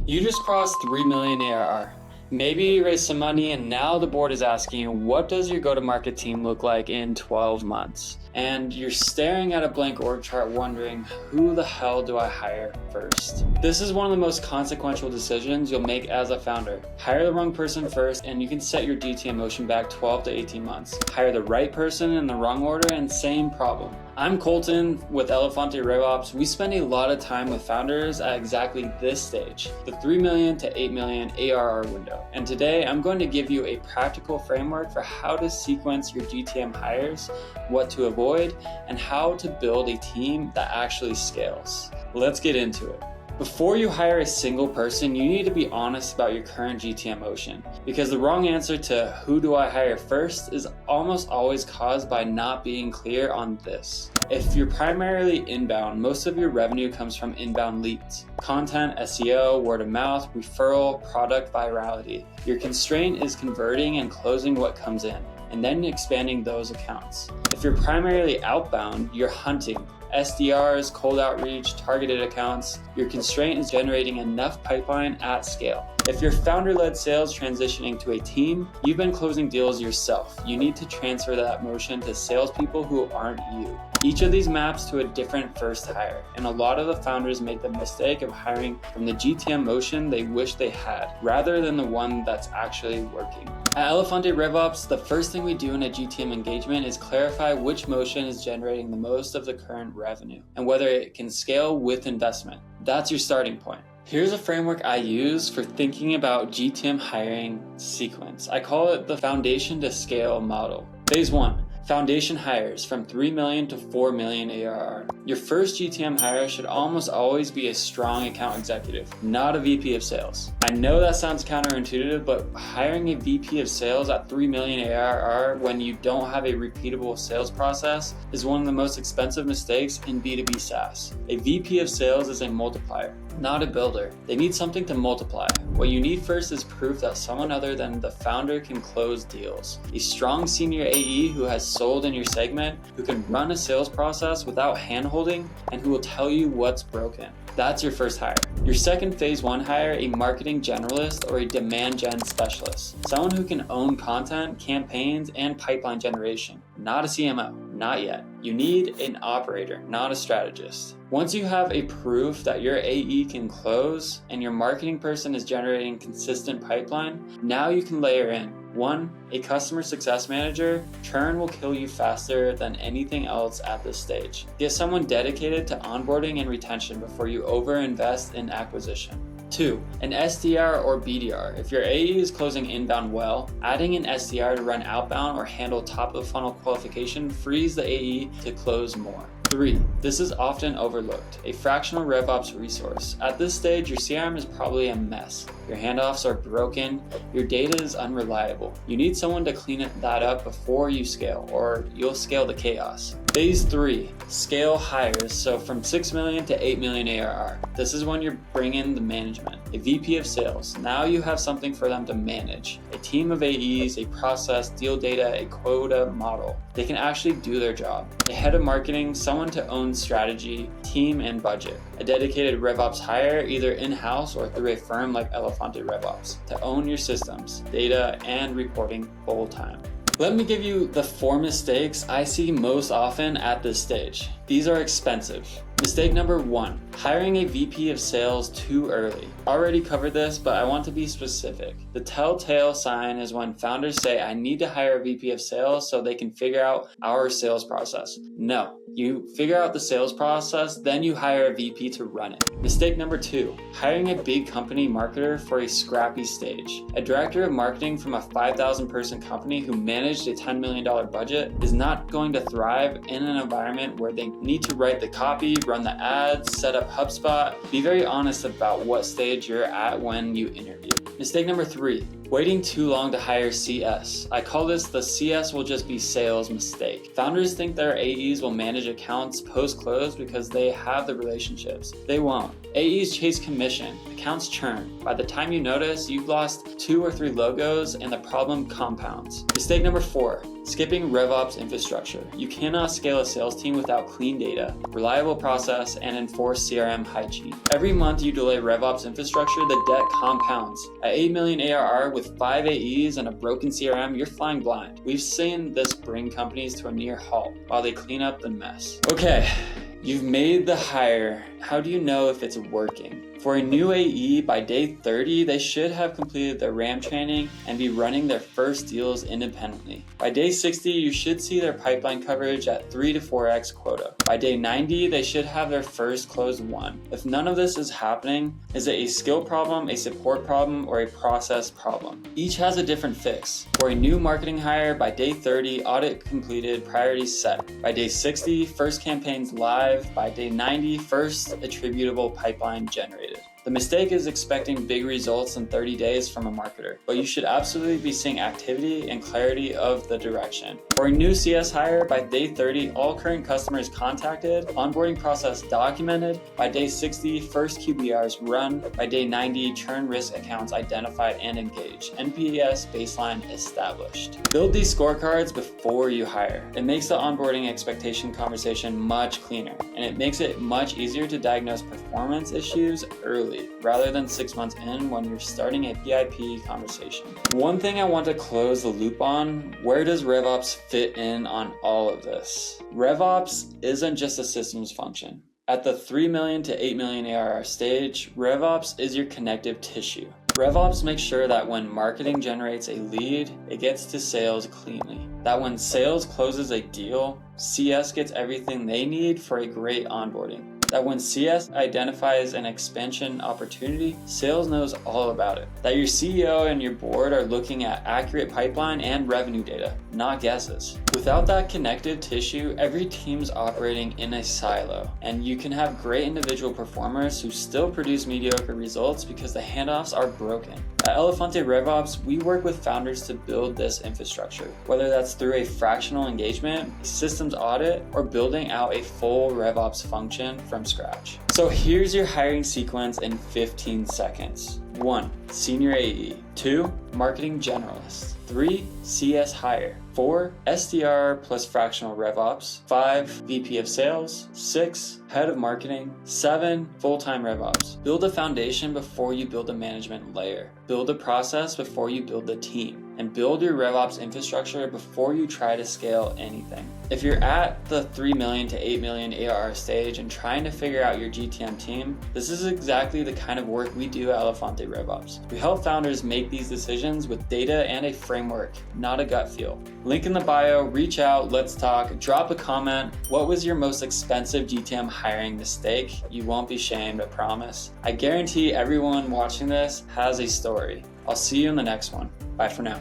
You just crossed 3 million ARR. Maybe you raised some money and now the board is asking you, what does your go-to-market team look like in 12 months? And you're staring at a blank org chart wondering, who the hell do I hire first? This is one of the most consequential decisions you'll make as a founder. Hire the wrong person first and you can set your GTM motion back 12 to 18 months. Hire the right person in the wrong order and same problem. I'm Colton with Elefante RevOps. We spend a lot of time with founders at exactly this stage, the 3 million to 8 million ARR window. And today I'm going to give you a practical framework for how to sequence your GTM hires, what to avoid, and how to build a team that actually scales. Let's get into it. Before you hire a single person, you need to be honest about your current GTM motion, because the wrong answer to who do I hire first is almost always caused by not being clear on this. If you're primarily inbound, most of your revenue comes from inbound leads. Content, SEO, word of mouth, referral, product virality. Your constraint is converting and closing what comes in, and then expanding those accounts. If you're primarily outbound, you're hunting. SDRs, cold outreach, targeted accounts. Your constraint is generating enough pipeline at scale. If you're founder-led sales transitioning to a team, you've been closing deals yourself. You need to transfer that motion to salespeople who aren't you. Each of these maps to a different first hire, and a lot of the founders make the mistake of hiring from the GTM motion they wish they had, rather than the one that's actually working. At Elefante RevOps, the first thing we do in a GTM engagement is clarify which motion is generating the most of the current revenue, and whether it can scale with investment. That's your starting point. Here's a framework I use for thinking about GTM hiring sequence. I call it the foundation to scale model. Phase 1. Foundation hires from 3 million to 4 million ARR. Your first GTM hire should almost always be a strong account executive, not a VP of sales. I know that sounds counterintuitive, but hiring a VP of sales at 3 million ARR when you don't have a repeatable sales process is one of the most expensive mistakes in B2B SaaS. A VP of sales is a multiplier, not a builder. They need something to multiply. What you need first is proof that someone other than the founder can close deals. A strong senior AE who has sold in your segment, who can run a sales process without hand-holding, and who will tell you what's broken. That's your first hire. Your second phase 1 hire, a marketing generalist or a demand gen specialist. Someone who can own content, campaigns, and pipeline generation. Not a CMO, not yet. You need an operator, not a strategist. Once you have a proof that your AE can close and your marketing person is generating consistent pipeline, now you can layer in 1. A customer success manager. Churn will kill you faster than anything else at this stage. Get someone dedicated to onboarding and retention before you overinvest in acquisition. 2. An SDR or BDR. If your AE is closing inbound well, adding an SDR to run outbound or handle top of funnel qualification frees the AE to close more. 3. This is often overlooked, a fractional RevOps resource. At this stage, your CRM is probably a mess. Your handoffs are broken, your data is unreliable. You need someone to clean that up before you scale, or you'll scale the chaos. Phase 3, scale hires, so from 6 million to 8 million ARR. This is when you're bringing the management, a VP of sales. Now you have something for them to manage, a team of AEs, a process, deal data, a quota model. They can actually do their job. A head of marketing, someone to own strategy, team, and budget. A dedicated RevOps hire, either in-house or through a firm like Elefante RevOps, to own your systems, data, and reporting full time. Let me give you the 4 mistakes I see most often at this stage. These are expensive. Mistake number 1, hiring a VP of sales too early. Already covered this, but I want to be specific. The telltale sign is when founders say, I need to hire a VP of sales so they can figure out our sales process. No, you figure out the sales process, then you hire a VP to run it. Mistake number 2, hiring a big company marketer for a scrappy stage. A director of marketing from a 5,000 person company who managed a $10 million budget is not going to thrive in an environment where they need to write the copy, run the ads, set up HubSpot. Be very honest about what stage you're at when you interview. Mistake number 3, waiting too long to hire CS. I call this the CS will just be sales mistake. Founders think their AEs will manage accounts post-close because they have the relationships. They won't. AEs chase commission, accounts churn. By the time you notice, you've lost 2 or 3 logos and the problem compounds. Mistake number 4, skipping RevOps infrastructure. You cannot scale a sales team without clean data, reliable process, and enforced CRM hygiene. Every month you delay RevOps infrastructure, the debt compounds. At 8 million ARR with 5 AEs and a broken CRM, you're flying blind. We've seen this bring companies to a near halt while they clean up the mess. Okay, you've made the hire. How do you know if it's working? For a new AE, by day 30, they should have completed their RAM training and be running their first deals independently. By day 60, you should see their pipeline coverage at 3 to 4x quota. By day 90, they should have their first closed one. If none of this is happening, is it a skill problem, a support problem, or a process problem? Each has a different fix. For a new marketing hire, by day 30, audit completed, priorities set. By day 60, first campaigns live. By day 90, first attributable pipeline generated. The mistake is expecting big results in 30 days from a marketer, but you should absolutely be seeing activity and clarity of the direction. For a new CS hire, by day 30, all current customers contacted, onboarding process documented. By day 60, first QBRs run. By day 90, churn risk accounts identified and engaged. NPS baseline established. Build these scorecards before you hire. It makes the onboarding expectation conversation much cleaner, and it makes it much easier to diagnose performance issues early, rather than 6 months in when you're starting a PIP conversation. One thing I want to close the loop on, where does RevOps fit in on all of this? RevOps isn't just a systems function. At the 3 million to 8 million ARR stage, RevOps is your connective tissue. RevOps makes sure that when marketing generates a lead, it gets to sales cleanly. That when sales closes a deal, CS gets everything they need for a great onboarding. That when CS identifies an expansion opportunity, sales knows all about it. That your CEO and your board are looking at accurate pipeline and revenue data, not guesses. Without that connective tissue, every team's operating in a silo, and you can have great individual performers who still produce mediocre results because the handoffs are broken. At Elefante RevOps, we work with founders to build this infrastructure, whether that's through a fractional engagement, systems audit, or building out a full RevOps function from scratch. So here's your hiring sequence in 15 seconds. 1. Senior AE. 2. Marketing generalist. 3. CS hire. 4. SDR plus fractional RevOps. 5. VP of sales. 6. Head of marketing. 7. Full-time RevOps. Build a foundation before you build a management layer. Build a process before you build the team. And build your RevOps infrastructure before you try to scale anything. If you're at the 3 million to 8 million ARR stage and trying to figure out your GTM team, this is exactly the kind of work we do at Elefante RevOps. We help founders make these decisions with data and a framework, not a gut feel. Link in the bio, reach out, let's talk, drop a comment. What was your most expensive GTM hiring mistake? You won't be shamed, I promise. I guarantee everyone watching this has a story. I'll see you in the next one. Bye for now.